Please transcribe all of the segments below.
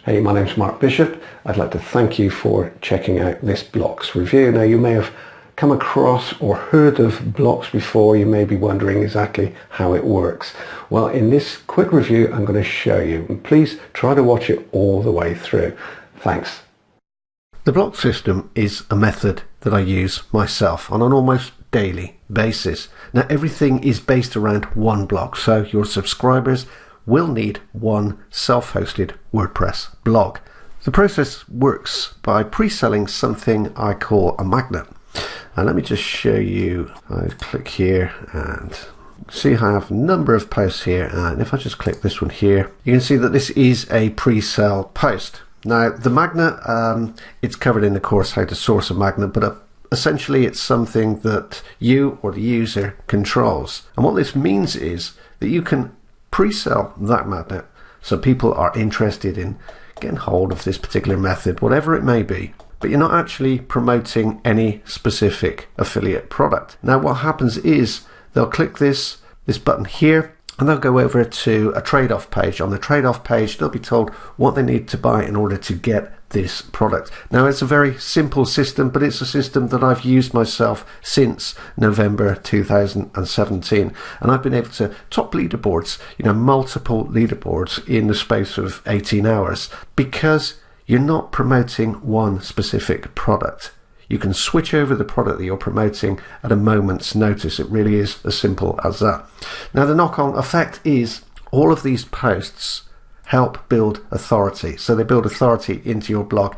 Hey, my name's Mark Bishop. I'd like to thank you for checking out this BLOX review. Now, you may have come across or heard of BLOX before. You may be wondering exactly how it works. Well, in this quick review, I'm going to show you. And please try to watch it all the way through. Thanks. The BLOX system is a method that I use myself on an almost daily basis. Now, everything is based around one blog, so your subscribers will need one self-hosted WordPress blog. The process works by pre-selling something I call a magnet. And let me just show you. I click here and see I have a number of posts here, and if I just click this one here, you can see that this is a pre-sell post. Now, the magnet, it's covered in the course how to source a magnet, but essentially it's something that you or the user controls. And what this means is that you can pre-sell that magnet, so people are interested in getting hold of this particular method, whatever it may be, but you're not actually promoting any specific affiliate product. Now, what happens is they'll click this button here, and they'll go over to a trade-off page. On the trade-off page, they'll be told what they need to buy in order to get this product. Now, it's a very simple system, but it's a system that I've used myself since November 2017. And I've been able to top leaderboards, multiple leaderboards in the space of 18 hours, because you're not promoting one specific product. You can switch over the product that you're promoting at a moment's notice. It really is as simple as that. Now, the knock-on effect is all of these posts help build authority. So they build authority into your blog.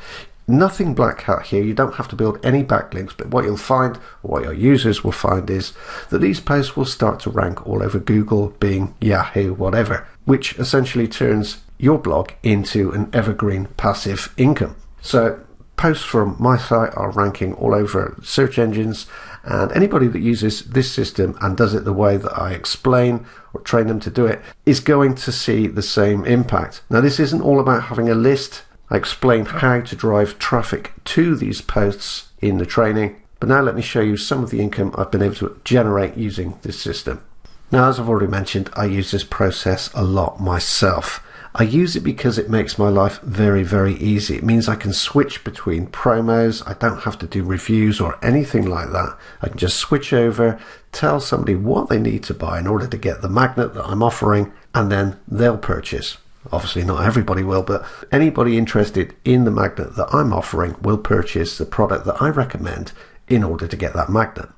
Nothing black hat here. You don't have to build any backlinks, but what you'll find, or what your users will find, is that these posts will start to rank all over Google, Bing, Yahoo, whatever, which essentially turns your blog into an evergreen passive income. So posts from my site are ranking all over search engines, and anybody that uses this system and does it the way that I explain or train them to do it is going to see the same impact. Now, this isn't all about having a list. I explain how to drive traffic to these posts in the training, but now let me show you some of the income I've been able to generate using this system. Now, as I've already mentioned, I use this process a lot myself. I use it because it makes my life very, very easy. It means I can switch between promos. I don't have to do reviews or anything like that. I can just switch over, tell somebody what they need to buy in order to get the magnet that I'm offering, and then they'll purchase. Obviously, not everybody will, but anybody interested in the magnet that I'm offering will purchase the product that I recommend in order to get that magnet.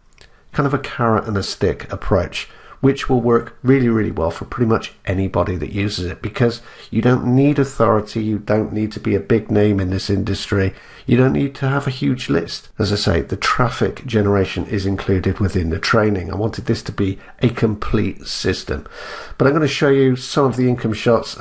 Kind of a carrot and a stick approach, which will work really, really well for pretty much anybody that uses it, because you don't need authority, you don't need to be a big name in this industry, you don't need to have a huge list. As I say, the traffic generation is included within the training. I wanted this to be a complete system. But I'm going to show you some of the income shots,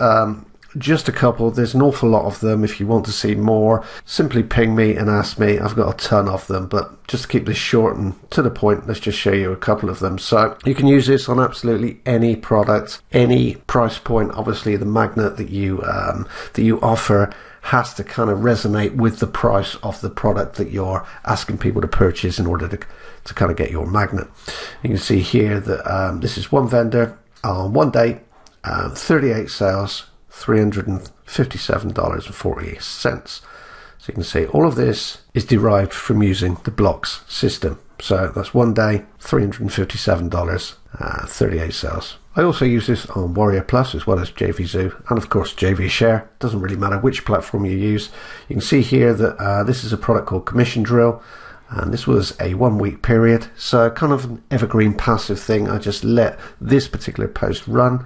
just a couple. There's an awful lot of them. If you want to see more, simply ping me and ask me. I've got a ton of them, but just to keep this short and to the point, let's just show you a couple of them. So you can use this on absolutely any product, any price point. Obviously, the magnet that you offer has to kind of resonate with the price of the product that you're asking people to purchase in order to kind of get your magnet. You can see here that this is one vendor on one day, 38 sales, $357.40. So you can see all of this is derived from using the BLOX system. So that's one day, $357, 38 sales. I also use this on Warrior Plus as well as JVZoo, and of course JV Share. Doesn't really matter which platform you use. You can see here that this is a product called Commission Drill, and this was a 1 week period. So kind of an evergreen passive thing. I just let this particular post run.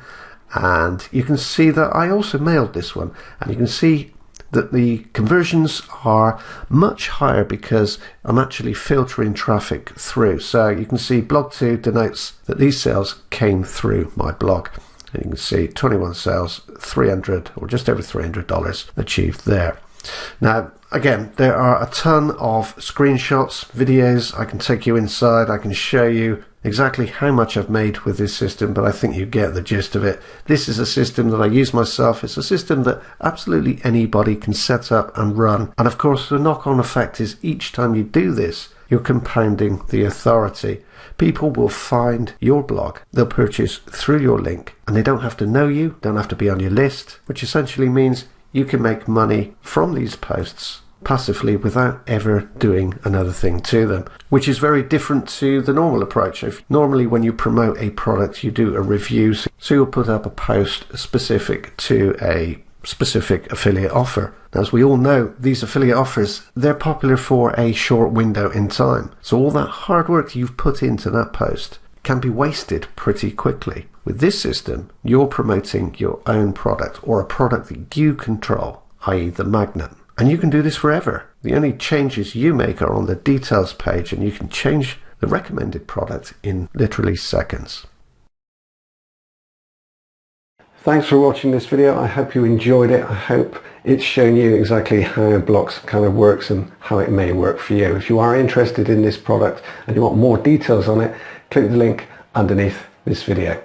And you can see that I also mailed this one, and you can see that the conversions are much higher because I'm actually filtering traffic through. So you can see blog 2 denotes that these sales came through my blog, and you can see 21 sales, $300 or just over $300 achieved there. Now, again, there are a ton of screenshots, videos. I can take you inside. I can show you exactly how much I've made with this system, but I think you get the gist of it. This is a system that I use myself. It's a system that absolutely anybody can set up and run. And of course, the knock-on effect is each time you do this, you're compounding the authority. People will find your blog, they'll purchase through your link, and they don't have to know you, don't have to be on your list, which essentially means you can make money from these posts passively without ever doing another thing to them, which is very different to the normal approach. Normally when you promote a product, you do a review, so you'll put up a post specific to a specific affiliate offer. As we all know, these affiliate offers, they're popular for a short window in time, so all that hard work you've put into that post can be wasted pretty quickly. With this system, you're promoting your own product, or a product that you control, i.e. the magnet. And you can do this forever. The only changes you make are on the details page, and you can change the recommended product in literally seconds. Thanks for watching this video. I hope you enjoyed it. I hope it's shown you exactly how BLOX kind of works and how it may work for you. If you are interested in this product and you want more details on it, click the link underneath this video.